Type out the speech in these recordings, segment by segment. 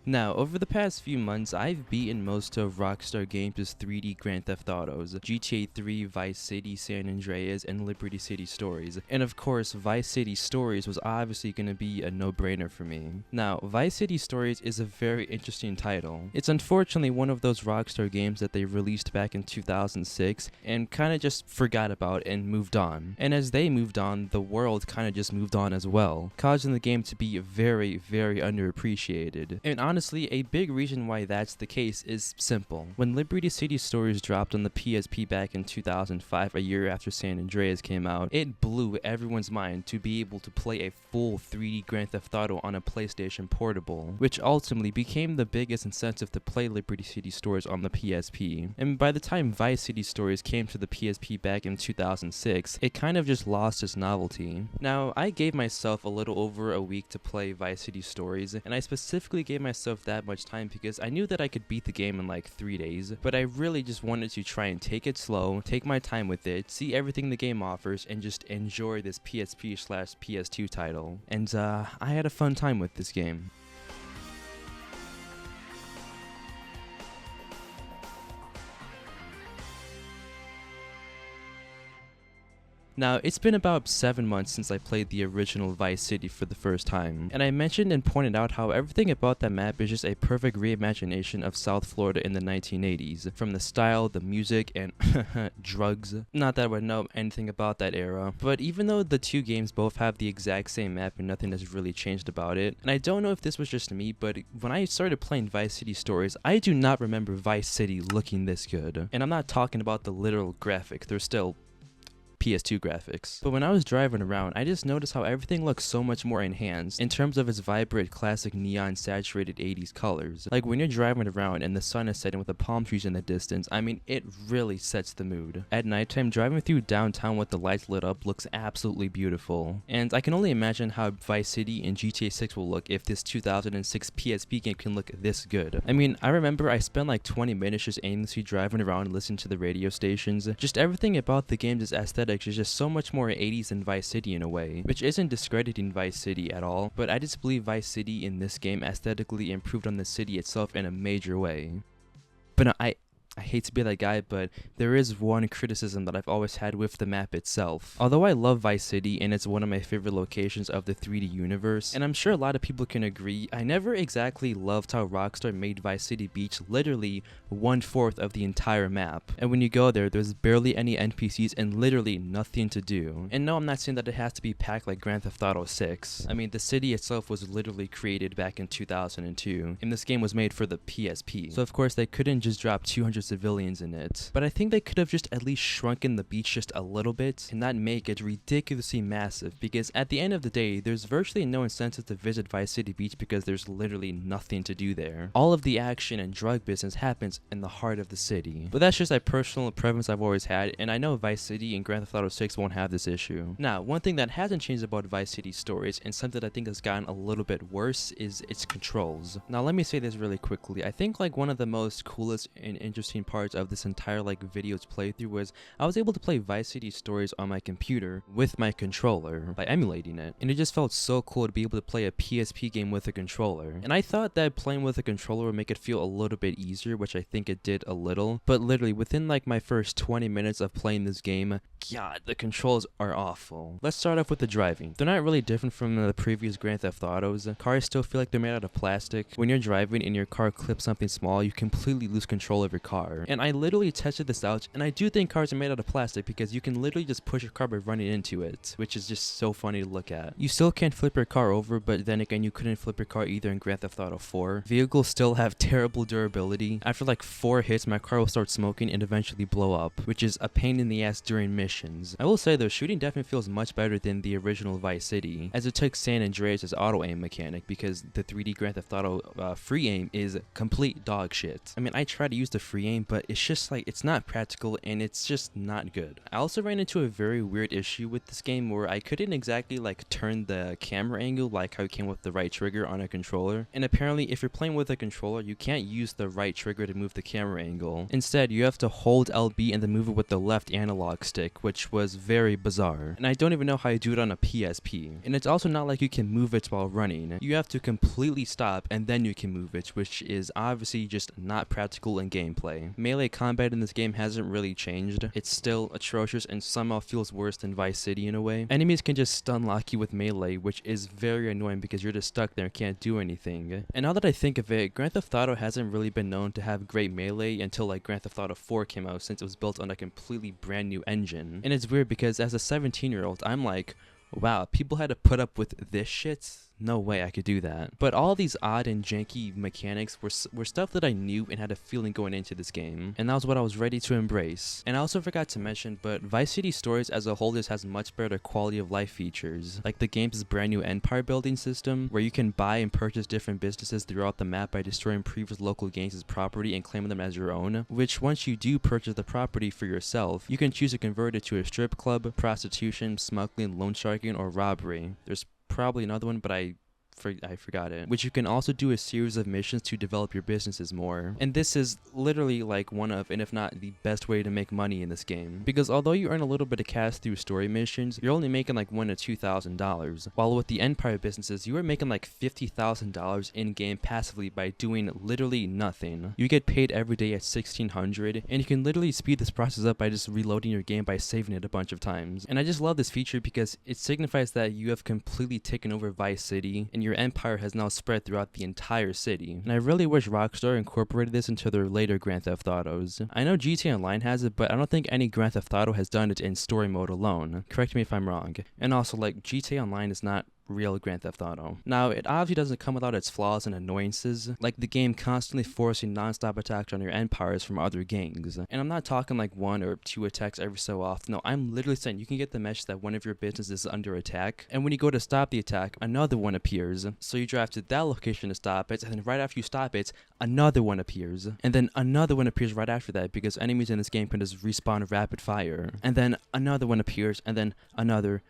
Now, over the past few months, I've beaten most of Rockstar Games' 3D Grand Theft Autos, GTA 3, Vice City, San Andreas, and Liberty City Stories. And of course, Vice City Stories was obviously going to be a no-brainer for me. Now, Vice City Stories is a very interesting title. It's unfortunately one of those Rockstar games that they released back in 2006 and kind of just forgot about and moved on. And as they moved on, the world kind of just moved on as well, causing the game to be very, very underappreciated. And honestly, a big reason why that's the case is simple. When Liberty City Stories dropped on the PSP back in 2005, a year after San Andreas came out, it blew everyone's mind to be able to play a full 3D Grand Theft Auto on a PlayStation Portable, which ultimately became the biggest incentive to play Liberty City Stories on the PSP. And by the time Vice City Stories came to the PSP back in 2006, it kind of just lost its novelty. Now, I gave myself a little over a week to play Vice City Stories, and I specifically gave myself that much time because I knew that I could beat the game in like 3 days, but I really just wanted to try and take it slow, take my time with it, see everything the game offers, and just enjoy this PSP/PS2 title. And I had a fun time with this game. Now, it's been about 7 months since I played the original Vice City for the first time, and I mentioned and pointed out how everything about that map is just a perfect reimagination of South Florida in the 1980s, from the style, the music, and drugs. Not that I would know anything about that era, but even though the two games both have the exact same map and nothing has really changed about it, and I don't know if this was just me, but when I started playing Vice City Stories, I do not remember Vice City looking this good. And I'm not talking about the literal graphic, they're still PS2 graphics. But when I was driving around, I just noticed how everything looks so much more enhanced in terms of its vibrant, classic neon saturated 80s colors. Like when you're driving around and the sun is setting with the palm trees in the distance, I mean, it really sets the mood. At nighttime, driving through downtown with the lights lit up looks absolutely beautiful. And I can only imagine how Vice City and GTA 6 will look if this 2006 PSP game can look this good. I mean, I remember I spent like 20 minutes just aimlessly driving around and listening to the radio stations. Just everything about the game's aesthetic is just so much more 80s than Vice City in a way, which isn't discrediting Vice City at all, but I just believe Vice City in this game aesthetically improved on the city itself in a major way. But I hate to be that guy, but there is one criticism that I've always had with the map itself. Although I love Vice City and it's one of my favorite locations of the 3D universe, and I'm sure a lot of people can agree, I never exactly loved how Rockstar made Vice City Beach literally 1/4 of the entire map. And when you go there, there's barely any NPCs and literally nothing to do. And no, I'm not saying that it has to be packed like Grand Theft Auto 6. I mean, the city itself was literally created back in 2002, and this game was made for the PSP. So of course they couldn't just drop 200 civilians in it. But I think they could have just at least shrunken the beach just a little bit and not make it ridiculously massive, because at the end of the day, there's virtually no incentive to visit Vice City Beach because there's literally nothing to do there. All of the action and drug business happens in the heart of the city. But that's just a personal preference I've always had, and I know Vice City and Grand Theft Auto 6 won't have this issue. Now, one thing that hasn't changed about Vice City Stories, and something that I think has gotten a little bit worse, is its controls. Now, let me say this really quickly. I think like one of the most coolest and interesting parts of this entire like video's playthrough was I was able to play Vice City Stories on my computer with my controller by emulating it, and it just felt so cool to be able to play a PSP game with a controller. And I thought that playing with a controller would make it feel a little bit easier, which I think it did a little, but literally within like my first 20 minutes of playing this game, God, the controls are awful. Let's start off with the driving. They're not really different from the previous Grand Theft Autos. Cars still feel like they're made out of plastic. When you're driving and your car clips something small, you completely lose control of your car. And I literally tested this out, and I do think cars are made out of plastic because you can literally just push your car by running into it, which is just so funny to look at. You still can't flip your car over, but then again, you couldn't flip your car either in Grand Theft Auto 4. Vehicles still have terrible durability. After like 4 hits, my car will start smoking and eventually blow up, which is a pain in the ass during missions. I will say though, shooting definitely feels much better than the original Vice City, as it took San Andreas' auto aim mechanic, because the 3D Grand Theft Auto free aim is complete dog shit. I mean, I try to use the free aim, but it's just like, it's not practical and it's just not good. I also ran into a very weird issue with this game where I couldn't exactly like turn the camera angle like how it came with the right trigger on a controller. And apparently if you're playing with a controller, you can't use the right trigger to move the camera angle. Instead, you have to hold LB and then move it with the left analog stick, which was very bizarre. And I don't even know how you do it on a PSP. And it's also not like you can move it while running. You have to completely stop and then you can move it, which is obviously just not practical in gameplay. Melee combat in this game hasn't really changed. It's still atrocious and somehow feels worse than Vice City in a way. Enemies can just stun lock you with melee, which is very annoying because you're just stuck there and can't do anything. And now that I think of it, Grand Theft Auto hasn't really been known to have great melee until like Grand Theft Auto 4 came out, since it was built on a completely brand new engine. And it's weird because as a 17-year-old, I'm like, wow, people had to put up with this shit? No way I could do that. But all these odd and janky mechanics were stuff that I knew and had a feeling going into this game, and that was what I was ready to embrace. And I also forgot to mention, but Vice City Stories as a whole just has much better quality of life features, like the game's brand new empire building system, where you can buy and purchase different businesses throughout the map by destroying previous local gangs' property and claiming them as your own, which once you do purchase the property for yourself, you can choose to convert it to a strip club, prostitution, smuggling, loan sharking, or robbery. There's probably another one, but I forgot it, which you can also do a series of missions to develop your businesses more. And this is literally like one of, and if not the best way to make money in this game, because although you earn a little bit of cash through story missions, you're only making like $1,000 to $2,000, while with the Empire businesses you are making like $50,000 in game passively by doing literally nothing. You get paid every day at 1600, and you can literally speed this process up by just reloading your game by saving it a bunch of times. And I just love this feature because it signifies that you have completely taken over Vice City and your empire has now spread throughout the entire city. And I really wish Rockstar incorporated this into their later Grand Theft Autos. I know GTA Online has it, but I don't think any Grand Theft Auto has done it in story mode alone. Correct me if I'm wrong. And also, like, GTA Online is not real Grand Theft Auto. Now, it obviously doesn't come without its flaws and annoyances, like the game constantly forcing non-stop attacks on your empires from other gangs. And I'm not talking like 1 or 2 attacks every so often. No, I'm literally saying you can get the message that one of your businesses is under attack, and when you go to stop the attack, another one appears. So you drive to that location to stop it, and then right after you stop it, another one appears. And then another one appears right after that, because enemies in this game can just respawn rapid fire. And then another one appears, and then another.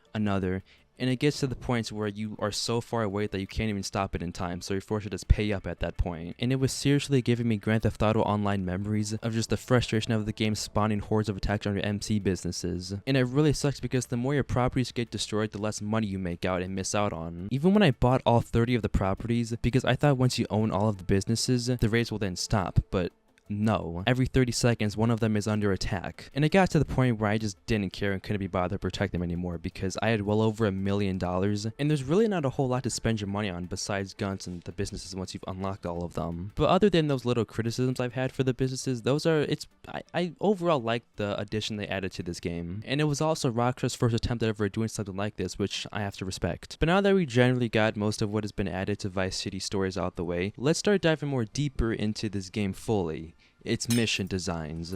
And it gets to the point where you are so far away that you can't even stop it in time, so you're forced to just pay up at that point. And it was seriously giving me Grand Theft Auto Online memories of just the frustration of the game spawning hordes of attacks on your MC businesses. And it really sucks because the more your properties get destroyed, the less money you make out and miss out on. Even when I bought all 30 of the properties, because I thought once you own all of the businesses, the raids will then stop, but no. Every 30 seconds, one of them is under attack. And it got to the point where I just didn't care and couldn't be bothered to protect them anymore because I had well over $1 million. And there's really not a whole lot to spend your money on besides guns and the businesses once you've unlocked all of them. But other than those little criticisms I've had for the businesses, I overall liked the addition they added to this game. And it was also Rockstar's first attempt at ever doing something like this, which I have to respect. But now that we generally got most of what has been added to Vice City Stories out the way, let's start diving more deeper into this game fully. Its mission designs.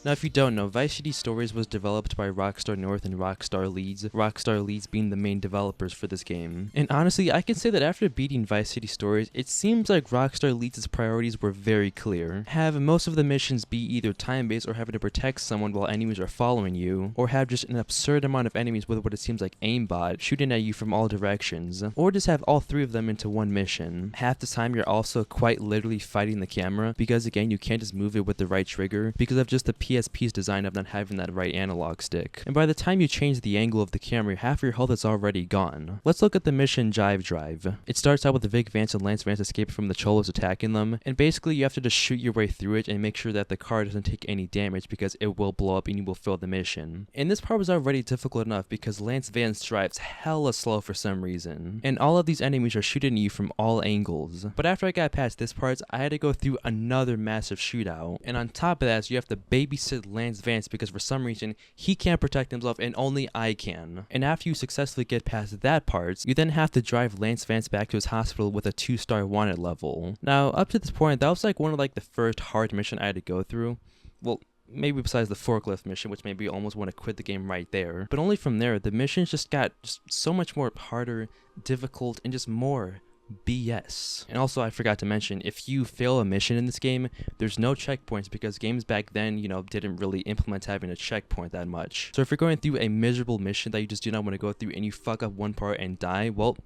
Now, if you don't know, Vice City Stories was developed by Rockstar North and Rockstar Leeds being the main developers for this game. And honestly, I can say that after beating Vice City Stories, it seems like Rockstar Leeds' priorities were very clear. Have most of the missions be either time-based or having to protect someone while enemies are following you, or have just an absurd amount of enemies with what it seems like aimbot shooting at you from all directions, or just have all 3 of them into one mission. Half the time you're also quite literally fighting the camera, because again, you can't just move it with the right trigger because of just the PSP's design of not having that right analog stick. And by the time you change the angle of the camera, half your health is already gone. Let's look at the mission Jive Drive. It starts out with Vic Vance and Lance Vance escaping from the Cholos attacking them, and basically you have to just shoot your way through it and make sure that the car doesn't take any damage because it will blow up and you will fail the mission. And this part was already difficult enough because Lance Vance drives hella slow for some reason, and all of these enemies are shooting at you from all angles. But after I got past this part, I had to go through another massive shootout, and on top of that, you have to babysit Lance Vance because for some reason he can't protect himself and only I can. And after you successfully get past that part, you then have to drive Lance Vance back to his hospital with a 2-star wanted level. Now, up to this point, that was like one of the first hard mission I had to go through. Well, maybe besides the forklift mission, which made me almost want to quit the game right there. But only from there, the missions just got so much more harder, difficult, and just more BS. And also, I forgot to mention, if you fail a mission in this game, there's no checkpoints because games back then, didn't really implement having a checkpoint that much. So if you're going through a miserable mission that you just do not want to go through and you fuck up one part and die, well,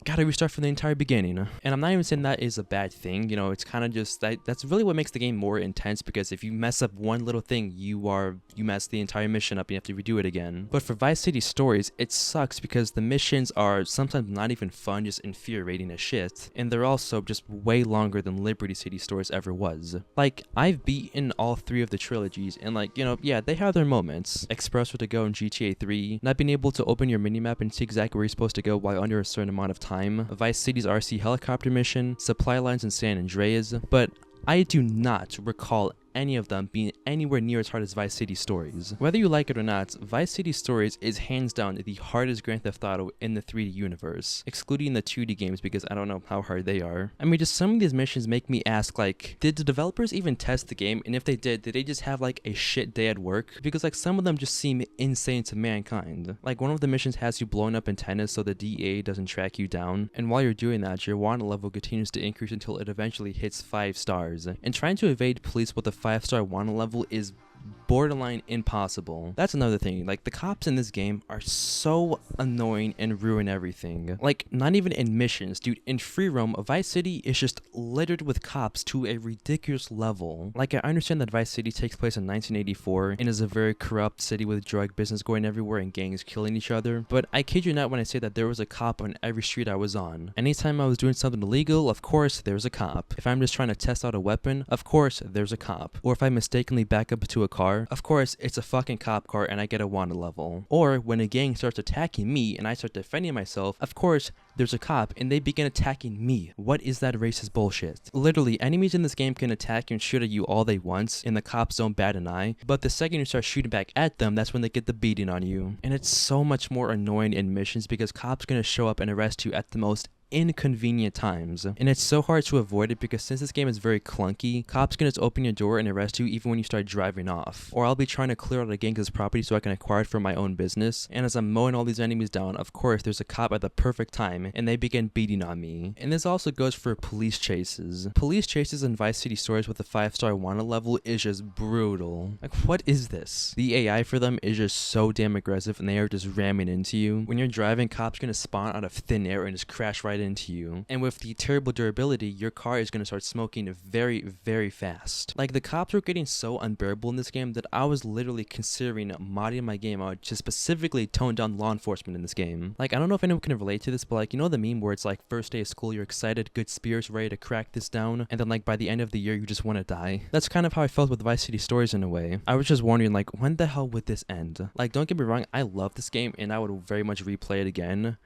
gotta restart from the entire beginning. And I'm not even saying that is a bad thing, it's kind of just that's really what makes the game more intense, because if you mess up one little thing, you mess the entire mission up and you have to redo it again. But for Vice City Stories, it sucks because the missions are sometimes not even fun, just infuriating as shit, and they're also just way longer than Liberty City Stories ever was. Like, I've beaten all 3 of the trilogies, and yeah, they have their moments. Express Where to Go in GTA 3, not being able to open your minimap and see exactly where you're supposed to go while under a certain amount of time, Vice City's RC helicopter mission, supply lines in San Andreas, but I do not recall any of them being anywhere near as hard as Vice City Stories. Whether you like it or not, Vice City Stories is hands down the hardest Grand Theft Auto in the 3D universe, excluding the 2D games because I don't know how hard they are. I mean, just some of these missions make me ask, did the developers even test the game? And if they did they just have a shit day at work? Because some of them just seem insane to mankind. One of the missions has you blowing up antennas so the DEA doesn't track you down, and while you're doing that, your wanted level continues to increase until it eventually hits 5 stars. And trying to evade police with a 5-star wanted level is borderline impossible. That's another thing. The cops in this game are so annoying and ruin everything. Not even in missions, dude. In free roam, Vice City is just littered with cops to a ridiculous level. I understand that Vice City takes place in 1984 and is a very corrupt city with drug business going everywhere and gangs killing each other, but I kid you not when I say that there was a cop on every street I was on. Anytime I was doing something illegal, of course there's a cop. If I'm just trying to test out a weapon, of course there's a cop. Or if I mistakenly back up to a car, of course it's a fucking cop car and I get a wanted level. Or when a gang starts attacking me and I start defending myself, of course there's a cop and they begin attacking me. What is that racist bullshit? Literally, enemies in this game can attack and shoot at you all they want and the cops don't bat an eye, but the second you start shooting back at them, that's when they get the beating on you. And it's so much more annoying in missions because cops gonna show up and arrest you at the most inconvenient times, and it's so hard to avoid it because since this game is very clunky, cops can just open your door and arrest you even when you start driving off. Or I'll be trying to clear out a gang's property so I can acquire it for my own business, and as I'm mowing all these enemies down, of course there's a cop at the perfect time and they begin beating on me. And this also goes for police chases. Police chases in Vice City Stories with a 5-star wanted level is just brutal. What is this? The AI for them is just so damn aggressive and they are just ramming into you. When you're driving, cops gonna spawn out of thin air and just crash right into you, and with the terrible durability, your car is going to start smoking very, very fast. The cops were getting so unbearable in this game that I was literally considering modding my game out to specifically tone down law enforcement in this game. I don't know if anyone can relate to this, but the meme where it's first day of school, you're excited, good spirits, ready to crack this down, and then by the end of the year you just want to die. That's kind of how I felt with Vice City Stories in a way. I was just wondering when the hell would this end? Don't get me wrong, I love this game and I would very much replay it again,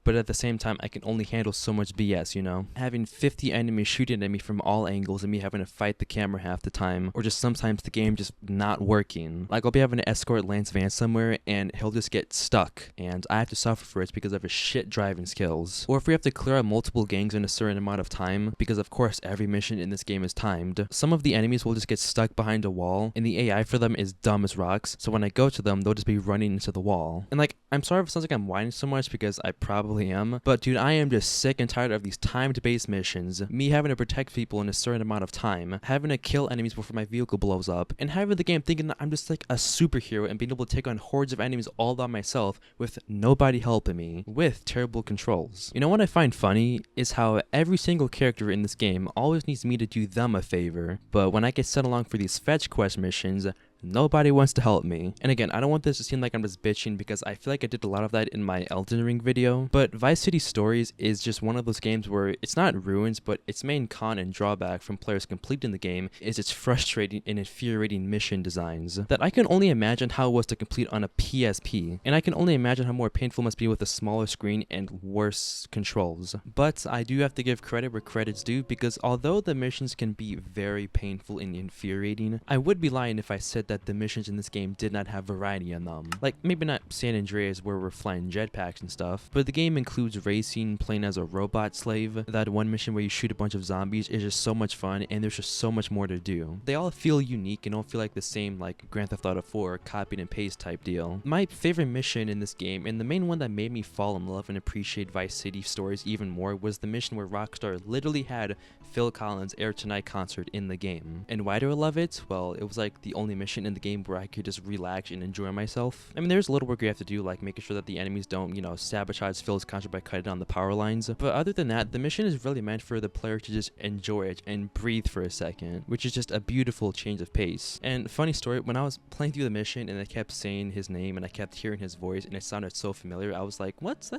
but at the same time, I can only handle so much BS, Having 50 enemies shooting at me from all angles and me having to fight the camera half the time, or just sometimes the game just not working. I'll be having to escort Vance somewhere and he'll just get stuck, and I have to suffer for it because of his shit driving skills. Or if we have to clear out multiple gangs in a certain amount of time, because of course every mission in this game is timed, some of the enemies will just get stuck behind a wall, and the AI for them is dumb as rocks, so when I go to them, they'll just be running into the wall. And I'm sorry if it sounds like I'm whining so much because I probably am, but dude, I am just sick and tired of these timed-based missions, me having to protect people in a certain amount of time, having to kill enemies before my vehicle blows up, and having the game thinking that I'm just a superhero and being able to take on hordes of enemies all by myself with nobody helping me, with terrible controls. What I find funny is how every single character in this game always needs me to do them a favor, but when I get sent along for these fetch quest missions, nobody wants to help me. And again, I don't want this to seem like I'm just bitching because I feel like I did a lot of that in my Elden Ring video, but Vice City Stories is just one of those games where it's not ruins, but its main con and drawback from players completing the game is its frustrating and infuriating mission designs that I can only imagine how it was to complete on a PSP, and I can only imagine how more painful it must be with a smaller screen and worse controls. But I do have to give credit where credit's due, because although the missions can be very painful and infuriating, I would be lying if I said that the missions in this game did not have variety in them. Like, maybe not San Andreas where we're flying jetpacks and stuff, but the game includes racing, playing as a robot slave. That one mission where you shoot a bunch of zombies is just so much fun, and there's just so much more to do. They all feel unique and don't feel like the same like Grand Theft Auto 4 copy and paste type deal. My favorite mission in this game, and the main one that made me fall in love and appreciate Vice City stories even more, was the mission where Rockstar literally had Phil Collins' Air Tonight concert in the game. And why do I love it? Well, it was like the only mission in the game where I could just relax and enjoy myself. I mean, there's a little work you have to do, like making sure that the enemies don't, you know, sabotage Phil's concert by cutting down the power lines. But other than that, the mission is really meant for the player to just enjoy it and breathe for a second, which is just a beautiful change of pace. And funny story, when I was playing through the mission and I kept saying his name and I kept hearing his voice and it sounded so familiar, I was like, what's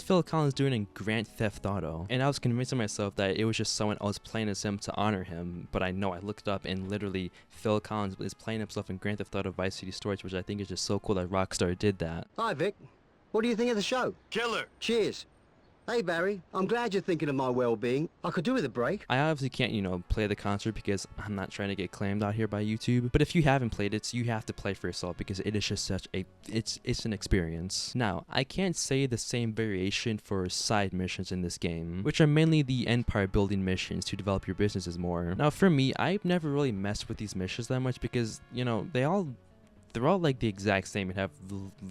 Phil Collins doing in Grand Theft Auto? And I was convincing myself that it was just someone else playing as him to honor him, but I know I looked up and literally Phil Collins is playing himself in Grand Theft Auto Vice City Stories, which I think is just so cool that Rockstar did that. Hi, Vic. What do you think of the show? Killer! Cheers. Hey, Barry. I'm glad you're thinking of my well-being. I could do with a break. I obviously can't, you know, play the concert because I'm not trying to get claimed out here by YouTube. But if you haven't played it, you have to play for yourself because it is just such a, it's an experience. Now, I can't say the same variation for side missions in this game, which are mainly the empire building missions to develop your businesses more. Now, for me, I've never really messed with these missions that much because, you know, they're all like the exact same and have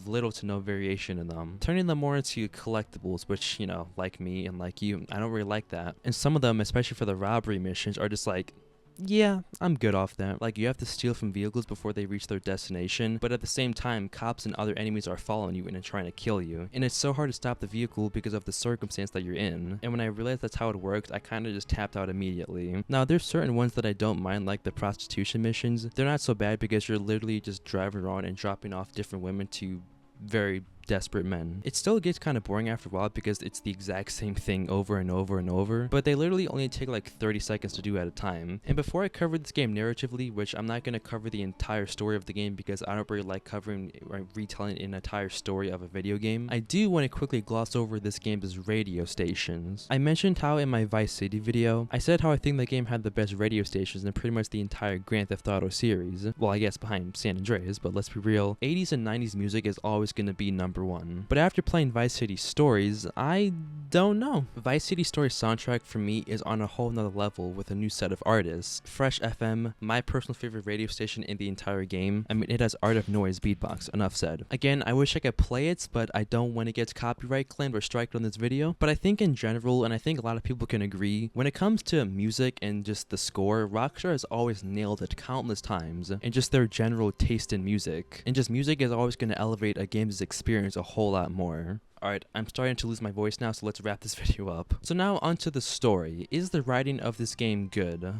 little to no variation in them, turning them more into collectibles, which, you know, like me and like you, I don't really like that. And some of them, especially for the robbery missions, are just like, yeah, I'm good off that. Like, you have to steal from vehicles before they reach their destination, but at the same time, cops and other enemies are following you and are trying to kill you. And it's so hard to stop the vehicle because of the circumstance that you're in. And when I realized that's how it worked, I kind of just tapped out immediately. Now, there's certain ones that I don't mind, like the prostitution missions. They're not so bad because you're literally just driving around and dropping off different women to very desperate men. It still gets kind of boring after a while because it's the exact same thing over and over and over, but they literally only take like 30 seconds to do at a time. And before I cover this game narratively, which I'm not going to cover the entire story of the game because I don't really like covering or retelling an entire story of a video game, I do want to quickly gloss over this game's radio stations. I mentioned how in my Vice City video, I said how I think the game had the best radio stations in pretty much the entire Grand Theft Auto series. Well, I guess behind San Andreas, but let's be real, 80s and 90s music is always going to be number one. But after playing Vice City Stories, I don't know. Vice City Stories soundtrack for me is on a whole nother level with a new set of artists. Fresh FM, my personal favorite radio station in the entire game. I mean, it has Art of Noise beatbox, enough said. Again, I wish I could play it, but I don't want to get copyright claimed or striked on this video. But I think in general, and I think a lot of people can agree, when it comes to music and just the score, Rockstar has always nailed it countless times, and just their general taste in music. And just music is always going to elevate a game's experience a whole lot more. Alright, I'm starting to lose my voice now, so let's wrap this video up. So now onto the story. Is the writing of this game good?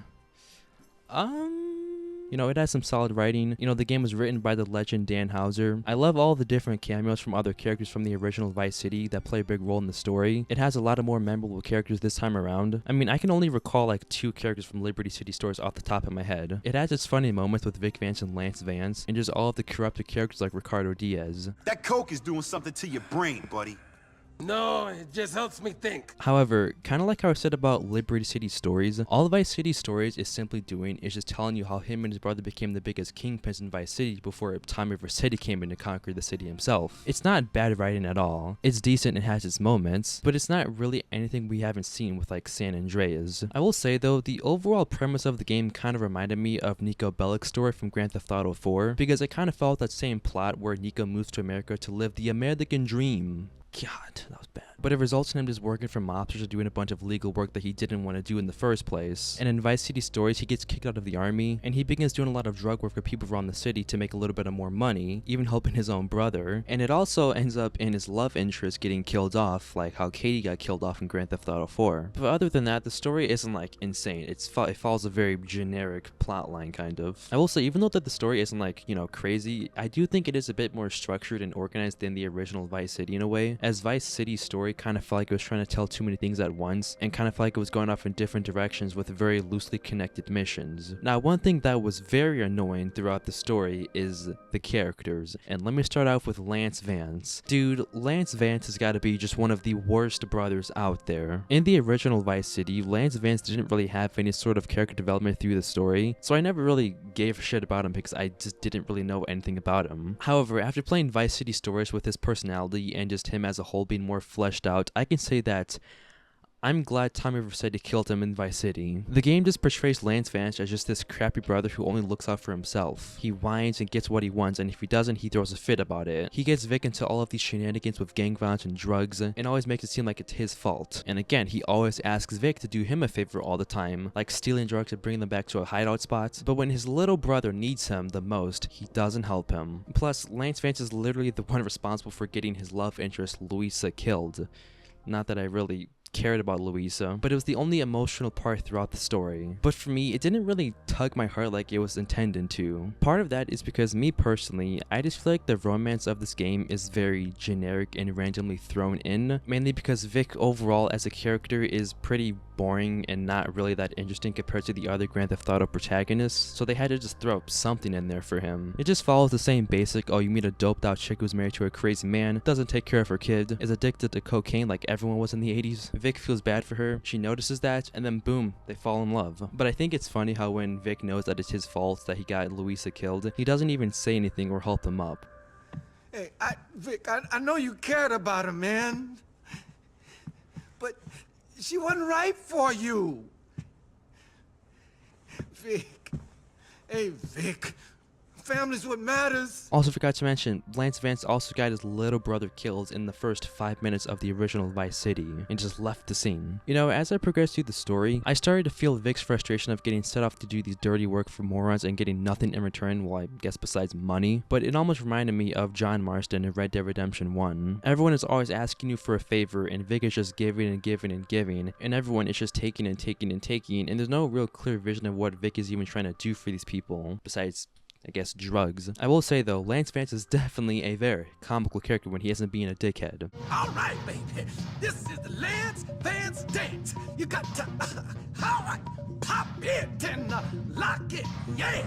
You know, it has some solid writing. You know, the game was written by the legend Dan Houser. I love all the different cameos from other characters from the original Vice City that play a big role in the story. It has a lot of more memorable characters this time around. I mean, I can only recall like 2 characters from Liberty City Stories off the top of my head. It has its funny moments with Vic Vance and Lance Vance, and just all of the corrupted characters like Ricardo Diaz. That coke is doing something to your brain, buddy. No, it just helps me think. However, kind of like how I said about Liberty City Stories, all Vice City Stories is simply doing is just telling you how him and his brother became the biggest kingpins in Vice City before Tommy Vercetti came in to conquer the city himself. It's not bad writing at all. It's decent and has its moments, but it's not really anything we haven't seen with like San Andreas. I will say though, the overall premise of the game kind of reminded me of Nico Bellic's story from Grand Theft Auto 4, because it kind of followed that same plot where Nico moves to America to live the American dream. God, that was bad. But it results in him just working for mobsters or doing a bunch of legal work that he didn't want to do in the first place. And in Vice City Stories, he gets kicked out of the army, and he begins doing a lot of drug work for people around the city to make a little bit of more money, even helping his own brother. And it also ends up in his love interest getting killed off, like how Katie got killed off in Grand Theft Auto 4. But other than that, the story isn't like insane. It follows a very generic plot line, kind of. I will say, even though that the story isn't like, you know, crazy, I do think it is a bit more structured and organized than the original Vice City in a way. as Vice City's story kind of felt like it was trying to tell too many things at once, and kind of felt like it was going off in different directions with very loosely connected missions. Now, one thing that was very annoying throughout the story is the characters, and let me start off with Lance Vance. Dude, Lance Vance has got to be just one of the worst brothers out there. In the original Vice City, Lance Vance didn't really have any sort of character development through the story, so I never really gave a shit about him because I just didn't really know anything about him. However, after playing Vice City stories with his personality and just him as a whole being more fleshed out, I can say that I'm glad Tommy Vercetti killed him in Vice City. The game just portrays Lance Vance as just this crappy brother who only looks out for himself. He whines and gets what he wants, and if he doesn't, he throws a fit about it. He gets Vic into all of these shenanigans with gang violence and drugs, and always makes it seem like it's his fault. And again, he always asks Vic to do him a favor all the time, like stealing drugs and bringing them back to a hideout spot. But when his little brother needs him the most, he doesn't help him. Plus, Lance Vance is literally the one responsible for getting his love interest, Louisa, killed. Not that I really cared about Louisa, but it was the only emotional part throughout the story. But for me, it didn't really tug my heart like it was intended to. Part of that is because me personally, I just feel like the romance of this game is very generic and randomly thrown in, mainly because Vic overall as a character is pretty boring and not really that interesting compared to the other Grand Theft Auto protagonists, so they had to just throw something in there for him. It just follows the same basic, oh, you meet a doped out chick who's married to a crazy man, doesn't take care of her kid, is addicted to cocaine like everyone was in the 80s. Vic feels bad for her, she notices that, and then boom, they fall in love. But I think it's funny how when Vic knows that it's his fault that he got Louisa killed, he doesn't even say anything or help him up. Hey, Vic, I know you cared about her, man. But she wasn't right for you. Vic. Hey, Vic. Family's what matters. Also forgot to mention, Lance Vance also got his little brother killed in the first 5 minutes of the original Vice City, and just left the scene. You know, as I progressed through the story, I started to feel Vic's frustration of getting set off to do these dirty work for morons and getting nothing in return, well, I guess besides money, but it almost reminded me of John Marston in Red Dead Redemption 1. Everyone is always asking you for a favor, and Vic is just giving and giving and giving, and everyone is just taking and taking and taking, and there's no real clear vision of what Vic is even trying to do for these people, besides, I guess, drugs. I will say though, Lance Vance is definitely a very comical character when he isn't being a dickhead. All right, baby. This is the Lance Vance dance. You got to, all right, pop it and lock it, yeah.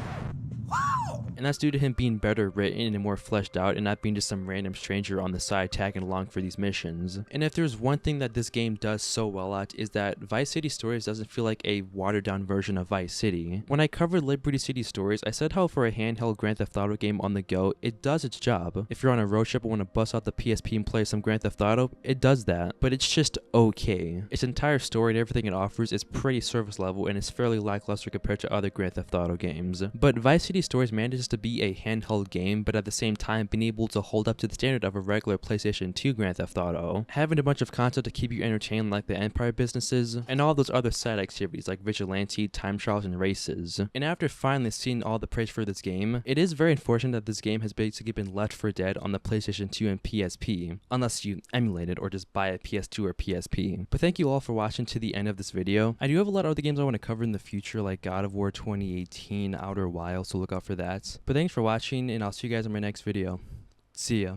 Wow. And that's due to him being better written and more fleshed out and not being just some random stranger on the side tagging along for these missions. And if there's one thing that this game does so well at, is that Vice City Stories doesn't feel like a watered down version of Vice City. When I covered Liberty City Stories, I said how for a handheld Grand Theft Auto game on the go, it does its job. If you're on a road trip and want to bust out the PSP and play some Grand Theft Auto, it does that, but it's just okay. Its entire story and everything it offers is pretty surface level and is fairly lackluster compared to other Grand Theft Auto games. But Vice City Stories manages to be a handheld game, but at the same time being able to hold up to the standard of a regular PlayStation 2 Grand Theft Auto, having a bunch of content to keep you entertained like the Empire businesses, and all those other side activities like vigilante, time trials, and races. And after finally seeing all the praise for this game, it is very unfortunate that this game has basically been left for dead on the PlayStation 2 and PSP, unless you emulate it or just buy a PS2 or PSP. But thank you all for watching to the end of this video. I do have a lot of other games I want to cover in the future, like God of War 2018, Outer Wilds, so look out for that. But thanks for watching, and I'll see you guys in my next video. See ya.